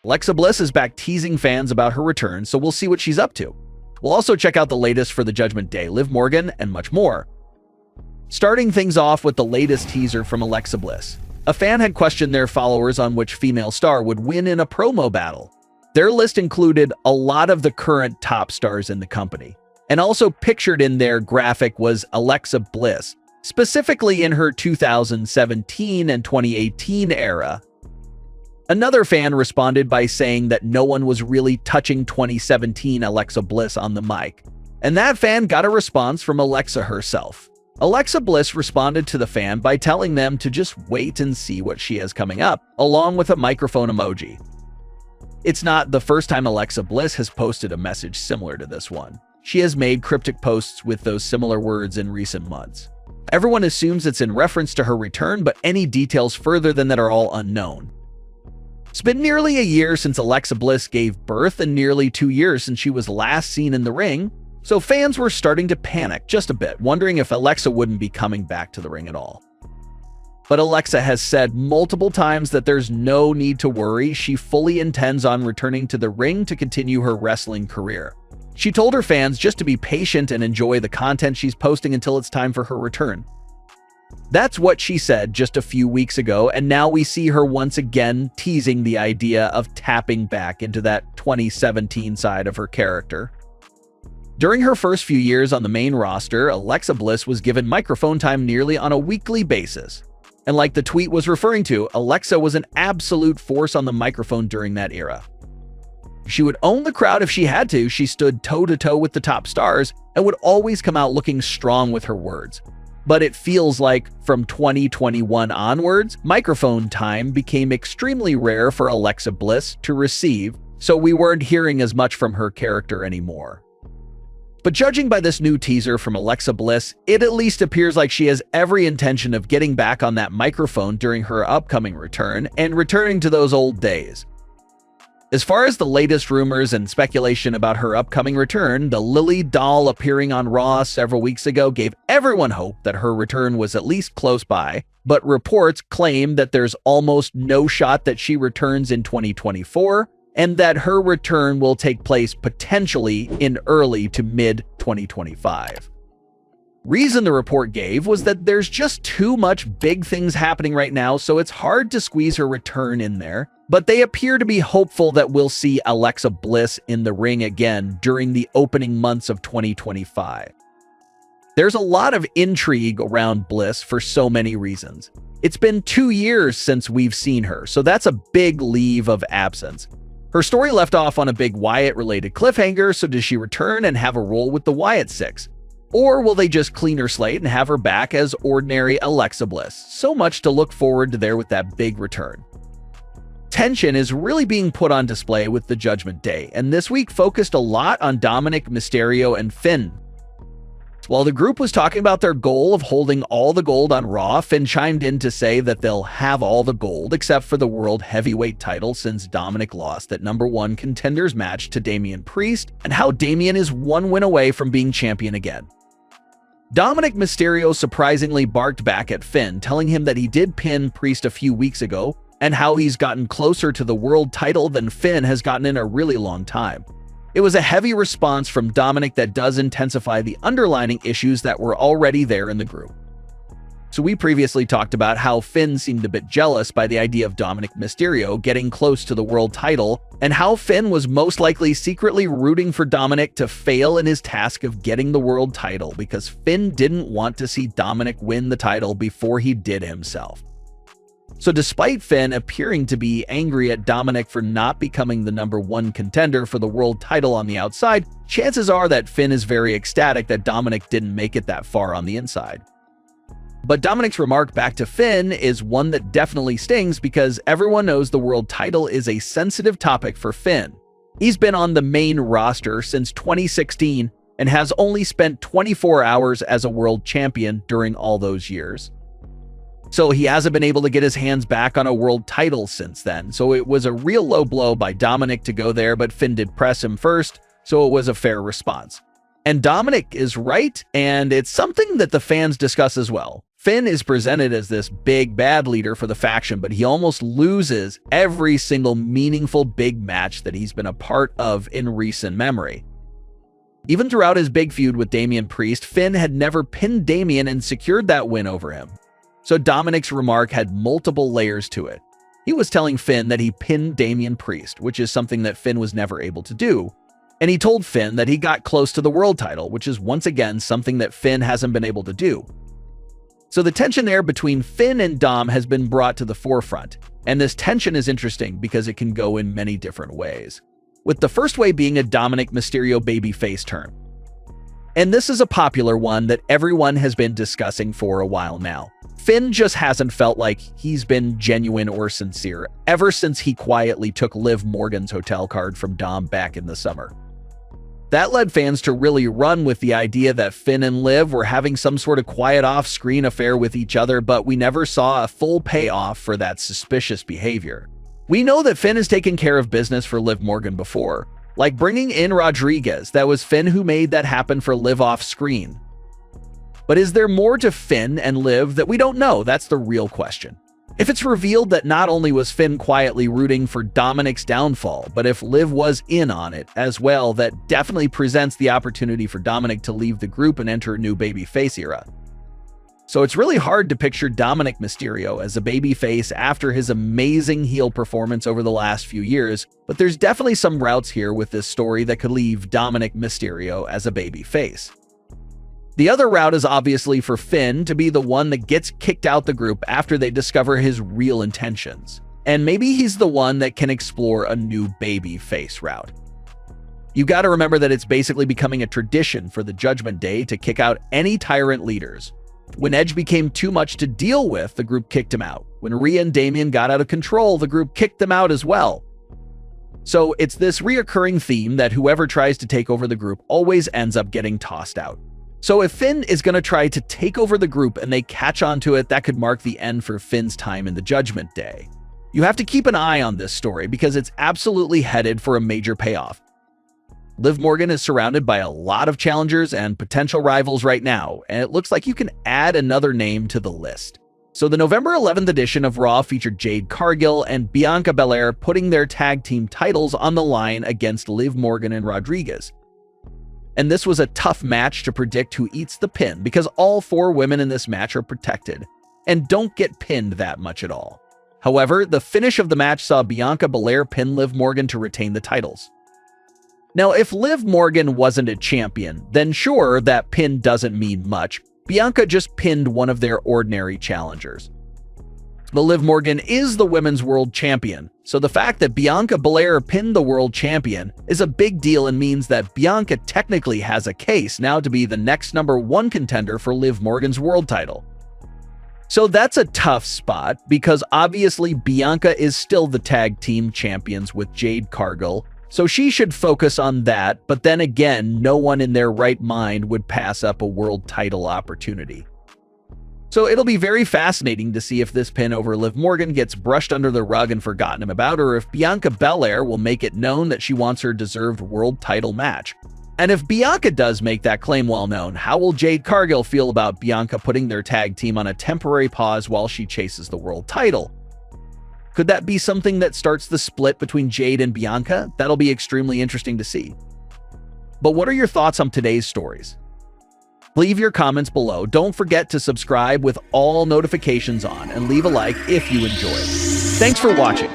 Alexa Bliss is back teasing fans about her return, so we'll see what she's up to. We'll also check out the latest for the Judgment Day, Liv Morgan, and much more. Starting things off with the latest teaser from Alexa Bliss. A fan had questioned their followers on which female star would win in a promo battle. Their list included a lot of the current top stars in the company. And also pictured in their graphic was Alexa Bliss, specifically in her 2017 and 2018 era. Another fan responded by saying that no one was really touching 2017 Alexa Bliss on the mic. And that fan got a response from Alexa herself. Alexa Bliss responded to the fan by telling them to just wait and see what she has coming up, along with a microphone emoji. It's not the first time Alexa Bliss has posted a message similar to this one. She has made cryptic posts with those similar words in recent months. Everyone assumes it's in reference to her return, but any details further than that are all unknown. It's been nearly a year since Alexa Bliss gave birth and nearly 2 years since she was last seen in the ring, so fans were starting to panic just a bit, wondering if Alexa wouldn't be coming back to the ring at all. But Alexa has said multiple times that there's no need to worry. She fully intends on returning to the ring to continue her wrestling career. She told her fans just to be patient and enjoy the content she's posting until it's time for her return. That's what she said just a few weeks ago, and now we see her once again teasing the idea of tapping back into that 2017 side of her character. During her first few years on the main roster, Alexa Bliss was given microphone time nearly on a weekly basis. And like the tweet was referring to, Alexa was an absolute force on the microphone during that era. She would own the crowd if she had to. She stood toe-to-toe with the top stars and would always come out looking strong with her words. But it feels like from 2021 onwards, microphone time became extremely rare for Alexa Bliss to receive, so we weren't hearing as much from her character anymore. But judging by this new teaser from Alexa Bliss, it at least appears like she has every intention of getting back on that microphone during her upcoming return and returning to those old days. As far as the latest rumors and speculation about her upcoming return, the Lily doll appearing on Raw several weeks ago gave everyone hope that her return was at least close by, but reports claim that there's almost no shot that she returns in 2024, and that her return will take place potentially in early to mid-2025. Reason the report gave was that there's just too much big things happening right now, so it's hard to squeeze her return in there, but they appear to be hopeful that we'll see Alexa Bliss in the ring again during the opening months of 2025. There's a lot of intrigue around Bliss for so many reasons. It's been 2 years since we've seen her, so that's a big leave of absence. Her story left off on a big Wyatt-related cliffhanger, so does she return and have a role with the Wyatt Six? Or will they just clean her slate and have her back as ordinary Alexa Bliss? So much to look forward to there with that big return. Tension is really being put on display with the Judgment Day, and this week focused a lot on Dominik, Mysterio, and Finn. While the group was talking about their goal of holding all the gold on Raw, Finn chimed in to say that they'll have all the gold except for the World Heavyweight title since Dominik lost that #1 contenders match to Damian Priest, and how Damian is 1 win away from being champion again. Dominik Mysterio surprisingly barked back at Finn, telling him that he did pin Priest a few weeks ago, and how he's gotten closer to the world title than Finn has gotten in a really long time. It was a heavy response from Dominik that does intensify the underlying issues that were already there in the group. So we previously talked about how Finn seemed a bit jealous by the idea of Dominik Mysterio getting close to the world title, and how Finn was most likely secretly rooting for Dominik to fail in his task of getting the world title because Finn didn't want to see Dominik win the title before he did himself. So despite Finn appearing to be angry at Dominik for not becoming the #1 contender for the world title on the outside, chances are that Finn is very ecstatic that Dominik didn't make it that far on the inside. But Dominik's remark back to Finn is one that definitely stings because everyone knows the world title is a sensitive topic for Finn. He's been on the main roster since 2016 and has only spent 24 hours as a world champion during all those years. So he hasn't been able to get his hands back on a world title since then, so it was a real low blow by Dominik to go there, but Finn did press him first, so it was a fair response. And Dominik is right, and it's something that the fans discuss as well. Finn is presented as this big bad leader for the faction, but he almost loses every single meaningful big match that he's been a part of in recent memory. Even throughout his big feud with Damian Priest, Finn had never pinned Damian and secured that win over him. So Dominik's remark had multiple layers to it. He was telling Finn that he pinned Damian Priest, which is something that Finn was never able to do. And he told Finn that he got close to the world title, which is once again something that Finn hasn't been able to do. So the tension there between Finn and Dom has been brought to the forefront. And this tension is interesting because it can go in many different ways, with the first way being a Dominik Mysterio babyface turn. And this is a popular one that everyone has been discussing for a while now. Finn just hasn't felt like he's been genuine or sincere ever since he quietly took Liv Morgan's hotel card from Dom back in the summer. That led fans to really run with the idea that Finn and Liv were having some sort of quiet off-screen affair with each other, but we never saw a full payoff for that suspicious behavior. We know that Finn has taken care of business for Liv Morgan before, like bringing in Rodriguez. That was Finn who made that happen for Liv off-screen. But is there more to Finn and Liv that we don't know? That's the real question. If it's revealed that not only was Finn quietly rooting for Dominik's downfall, but if Liv was in on it as well, that definitely presents the opportunity for Dominik to leave the group and enter a new babyface era. So it's really hard to picture Dominik Mysterio as a babyface after his amazing heel performance over the last few years, but there's definitely some routes here with this story that could leave Dominik Mysterio as a babyface. The other route is obviously for Finn to be the one that gets kicked out the group after they discover his real intentions. And maybe he's the one that can explore a new babyface route. You gotta remember that it's basically becoming a tradition for the Judgment Day to kick out any tyrant leaders. When Edge became too much to deal with, the group kicked him out. When Rhea and Damian got out of control, the group kicked them out as well. So it's this reoccurring theme that whoever tries to take over the group always ends up getting tossed out. So if Finn is going to try to take over the group and they catch on to it, that could mark the end for Finn's time in the Judgment Day. You have to keep an eye on this story because it's absolutely headed for a major payoff. Liv Morgan is surrounded by a lot of challengers and potential rivals right now, and it looks like you can add another name to the list. So the November 11th edition of Raw featured Jade Cargill and Bianca Belair putting their tag team titles on the line against Liv Morgan and Rodriguez. And this was a tough match to predict who eats the pin because all four women in this match are protected and don't get pinned that much at all. However, the finish of the match saw Bianca Belair pin Liv Morgan to retain the titles. Now, if Liv Morgan wasn't a champion, then sure, that pin doesn't mean much. Bianca just pinned one of their ordinary challengers. But Liv Morgan is the Women's World Champion, so the fact that Bianca Belair pinned the World Champion is a big deal and means that Bianca technically has a case now to be the next #1 contender for Liv Morgan's world title. So that's a tough spot because obviously Bianca is still the tag team champions with Jade Cargill, so she should focus on that, but then again, no one in their right mind would pass up a world title opportunity. So it'll be very fascinating to see if this pin over Liv Morgan gets brushed under the rug and forgotten about, or if Bianca Belair will make it known that she wants her deserved world title match. And if Bianca does make that claim well known, how will Jade Cargill feel about Bianca putting their tag team on a temporary pause while she chases the world title? Could that be something that starts the split between Jade and Bianca? That'll be extremely interesting to see. But what are your thoughts on today's stories? Leave your comments below. Don't forget to subscribe with all notifications on and leave a like if you enjoyed. Thanks for watching.